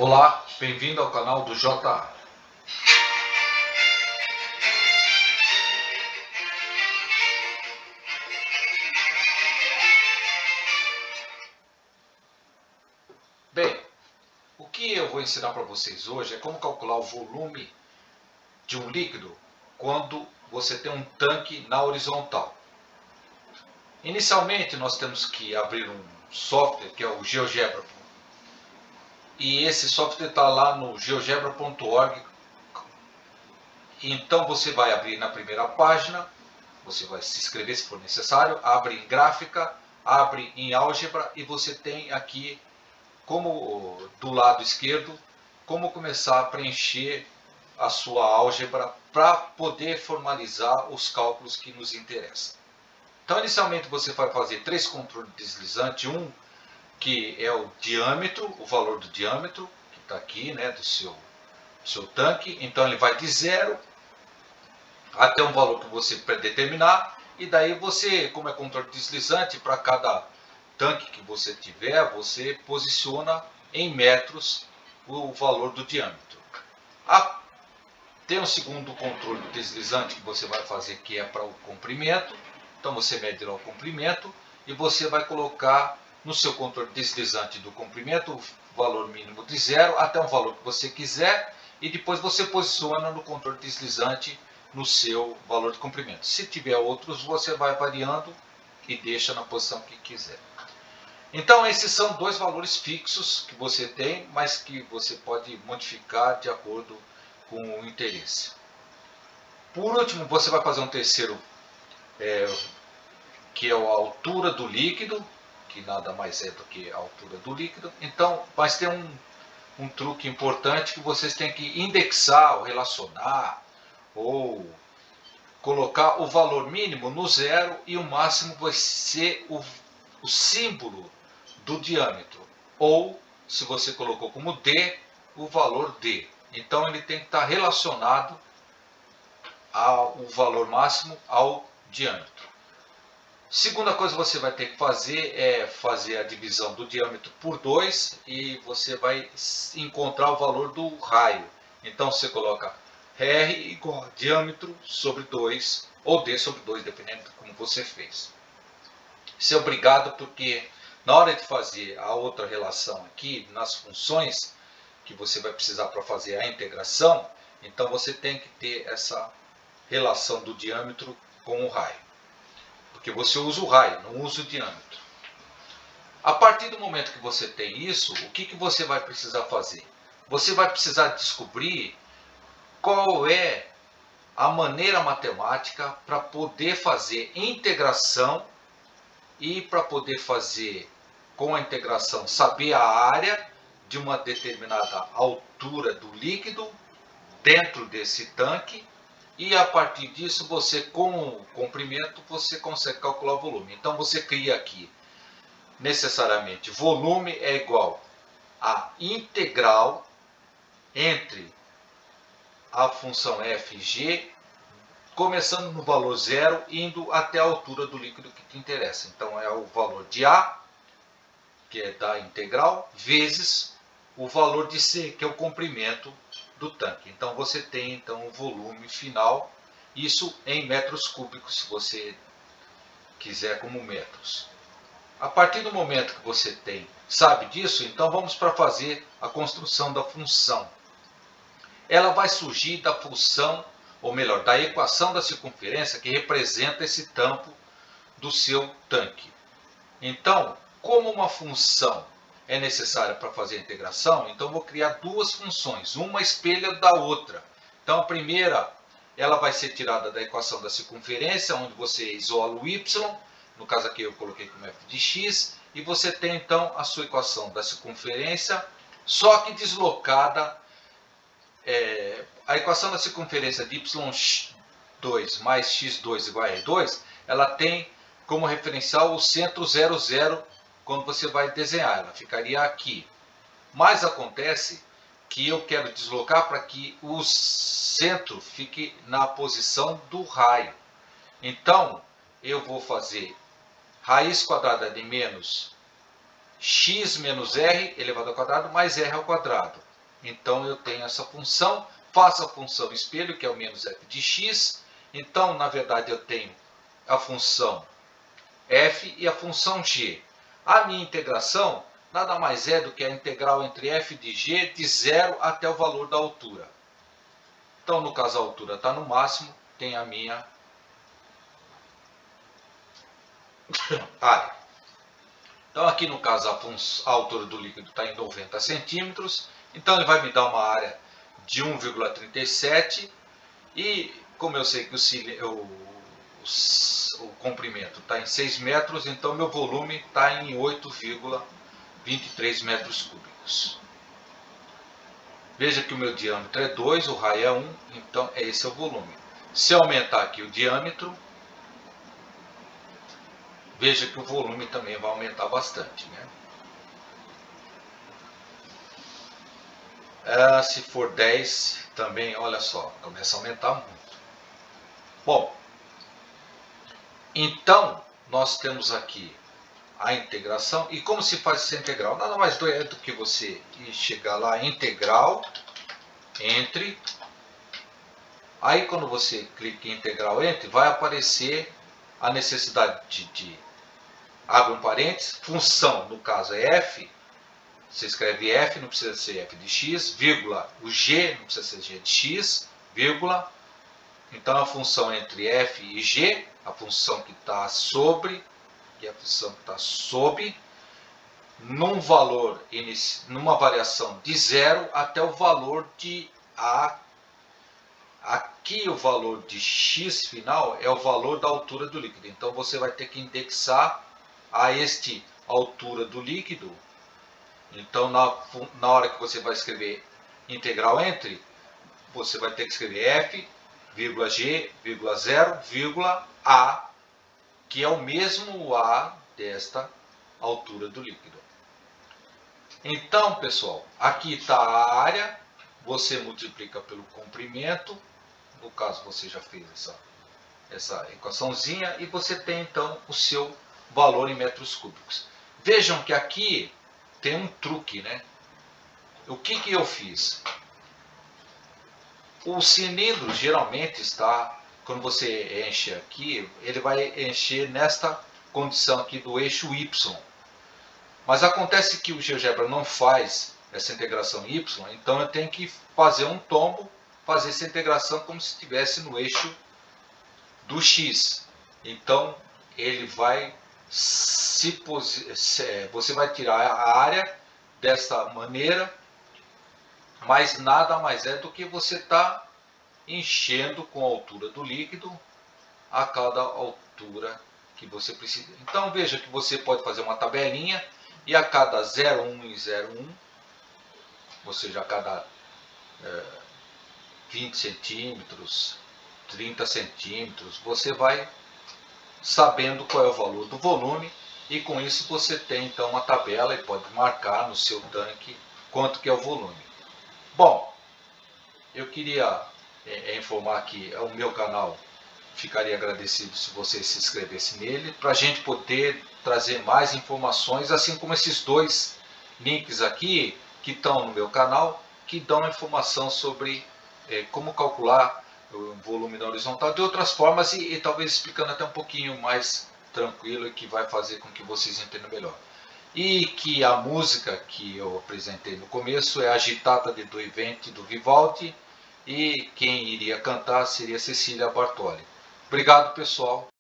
Olá, bem-vindo ao canal do JA. Bem, o que eu vou ensinar para vocês hoje é como calcular o volume de um líquido quando você tem um tanque na horizontal. Inicialmente nós temos que abrir um software que é o GeoGebra. E esse software está lá no geogebra.org. Então você vai abrir na primeira página, você vai se inscrever se for necessário, abre em gráfica, abre em álgebra e você tem aqui, como do lado esquerdo, como começar a preencher a sua álgebra para poder formalizar os cálculos que nos interessam. Então inicialmente você vai fazer 3 controles deslizantes, um que é o diâmetro, o valor do diâmetro, que está aqui, né, do seu tanque. Então ele vai de 0 até um valor que você predeterminar, e daí você, como é controle deslizante, para cada tanque que você tiver, você posiciona em metros o valor do diâmetro. Tem um segundo controle deslizante que você vai fazer, que é para o comprimento. Então você mede lá o comprimento e você vai colocar no seu controle deslizante do comprimento o valor mínimo de 0 até um valor que você quiser, e depois você posiciona no controle deslizante no seu valor de comprimento. Se tiver outros, você vai variando e deixa na posição que quiser. Então esses são 2 valores fixos que você tem, mas que você pode modificar de acordo com o interesse. Por último, você vai fazer um terceiro, que é a altura do líquido, que nada mais é do que a altura do líquido. Então, mas tem um truque importante, que vocês têm que indexar ou relacionar, ou colocar o valor mínimo no 0 e o máximo vai ser o símbolo do diâmetro. Ou, se você colocou como D, o valor D. Então ele tem que estar relacionado ao valor máximo ao diâmetro. Segunda coisa que você vai ter que fazer é fazer a divisão do diâmetro por 2 e você vai encontrar o valor do raio. Então você coloca R igual a diâmetro sobre 2 ou D sobre 2, dependendo de como você fez. Isso é obrigado porque na hora de fazer a outra relação aqui, nas funções que você vai precisar para fazer a integração, então você tem que ter essa relação do diâmetro com o raio. Porque você usa o raio, não usa o diâmetro. A partir do momento que você tem isso, o que você vai precisar fazer? Você vai precisar descobrir qual é a maneira matemática para poder fazer integração, e para poder fazer com a integração saber a área de uma determinada altura do líquido dentro desse tanque, e a partir disso você, com o comprimento, você consegue calcular o volume. Então você cria aqui necessariamente volume é igual a integral entre a função f e g, começando no valor 0 indo até a altura do líquido que te interessa. Então é o valor de A, que é da integral, vezes o valor de C, que é o comprimento do tanque. Então você tem então o volume final, isso em metros cúbicos, se você quiser como metros. A partir do momento que você sabe disso, então vamos para fazer a construção da função. Ela vai surgir da função, ou melhor, da equação da circunferência que representa esse tampo do seu tanque. Então, como uma função é necessária para fazer a integração, então vou criar 2 funções, uma espelha da outra. Então a primeira, ela vai ser tirada da equação da circunferência, onde você isola o y, no caso aqui eu coloquei como f de x, e você tem então a sua equação da circunferência, só que deslocada. A equação da circunferência de y2 mais x2 igual a r2, ela tem como referencial o centro 0, 0, quando você vai desenhar, ela ficaria aqui. Mas acontece que eu quero deslocar para que o centro fique na posição do raio. Então, eu vou fazer raiz quadrada de menos x menos r elevado ao quadrado mais r ao quadrado. Então eu tenho essa função, faço a função espelho, que é o menos f de x. Então, na verdade, eu tenho a função f e a função g. A minha integração nada mais é do que a integral entre f de g de 0 até o valor da altura. Então, no caso, a altura está no máximo, tem a minha área. Então, aqui no caso, a altura do líquido está em 90 centímetros. Então, ele vai me dar uma área de 1,37. E, como eu sei que o comprimento está em 6 metros, então meu volume está em 8,23 metros cúbicos. Veja que o meu diâmetro é 2, o raio é 1, então esse é o volume. Se eu aumentar aqui o diâmetro, veja que o volume também vai aumentar bastante, né? Se for 10, também, olha só, começa a aumentar muito. Bom, então nós temos aqui a integração. E como se faz essa integral? Nada mais é do que você chegar lá, integral entre. Aí quando você clica em integral entre, vai aparecer a necessidade de abre um parênteses, função, no caso é f, você escreve f, não precisa ser f de x, vírgula, o g não precisa ser g de x, vírgula. Então a função entre f e g, a função que está sobre, que é a função que está sob, num valor, numa variação de 0 até o valor de a. Aqui o valor de x final é o valor da altura do líquido. Então você vai ter que indexar a esta altura do líquido. Então na hora que você vai escrever integral entre, você vai ter que escrever f, g, 0, a, que é o mesmo a desta altura do líquido. Então, pessoal, aqui está a área, você multiplica pelo comprimento, no caso você já fez essa equaçãozinha, e você tem então o seu valor em metros cúbicos. Vejam que aqui tem um truque, né? O que eu fiz? O cilindro geralmente está, quando você enche aqui, ele vai encher nesta condição aqui do eixo Y. Mas acontece que o GeoGebra não faz essa integração Y, então eu tenho que fazer um tombo, fazer essa integração como se estivesse no eixo do X. Então ele vai você vai tirar a área desta maneira, mas nada mais é do que você está enchendo com a altura do líquido a cada altura que você precisa. Então veja que você pode fazer uma tabelinha e a cada 0,1 e 0,1, ou seja, a cada 20 centímetros, 30 centímetros, você vai sabendo qual é o valor do volume, e com isso você tem então uma tabela e pode marcar no seu tanque quanto que é o volume. Bom, eu queria informar que o meu canal, ficaria agradecido se você se inscrevesse nele, para a gente poder trazer mais informações, assim como esses dois links aqui que estão no meu canal, que dão informação sobre como calcular o volume na horizontal de outras formas, e talvez explicando até um pouquinho mais tranquilo, e que vai fazer com que vocês entendam melhor. E que a música que eu apresentei no começo é Agitata de Due Venti, do Vivaldi, e quem iria cantar seria Cecília Bartoli. Obrigado, pessoal.